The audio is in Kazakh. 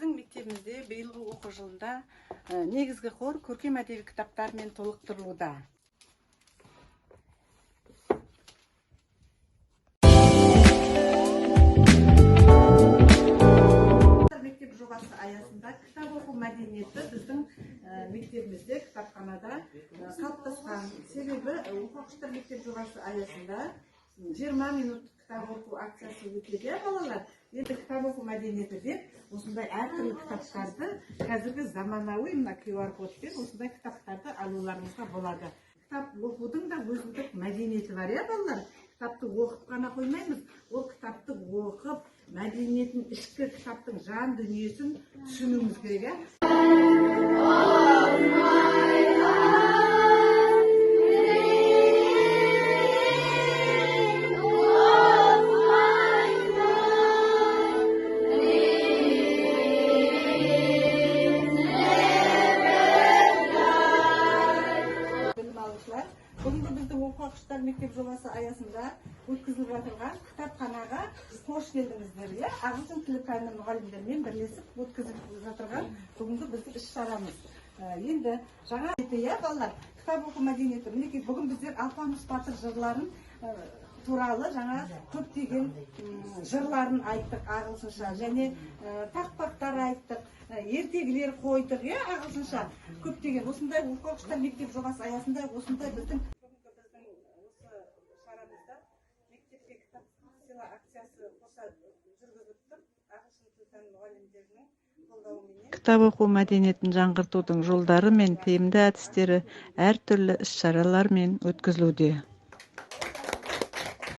Біздің мектебімізде биылғы оқу жылында негізгі қор көркем әдеби кітаптармен толықтырылуда. Мектеп жобасы аясында кітап оқу мәдениеті біздің мектебімізде кітапханада қалыптасқан. Себебі оқушылар мектеп жобасы аясында 20 минут кітап оқу акциясы өтеді, балалар. Енді кітап оқу мәдениеті деп, осындай әртүрлі кітаптарды қазіргі заманауи QR кодпен осындай кітаптарды алуларыңызға болады. Кітап оқудың да өзіндік мәдениеті бар, балалар. Кітапты оқып қана қоймаймыз, ол кітапты оқып, мәдениетін, ішкі кітаптың жан дүниесін түсінуіміз керек. Бүгінгі біздің оқушылар мектеп жобасы аясында өткізіліп жатырған кітапханаға қош келдіңіздер. Ағылшын тілі пәні мұғалімдермен бірлесіп өткізіп жатырған бүгінгі біздің іс-шарамыз. Енді жаңа балалар, кітап оқу мәдениеті. Мінекей бүгін біздер Алпамыс батыр жырларын туралы жаңа көптеген жырларын айттық ағылшынша, және тақпақтар айттық, ертегілер қойдық, ағылшынша көптеген. Осындай оқушылар мектеп жобасы аясында осындай біздің осы шарамызда мектепке кітап сыйла акциясы қоса жүргізіліп тұр. Ағылшын тілі пәні мұғалімдерінің қолдауымен кітап оқу мәдениетін жаңғыртудың жолдары мен тиімді әдістері әртүрлі іс-шаралармен өткізілуде.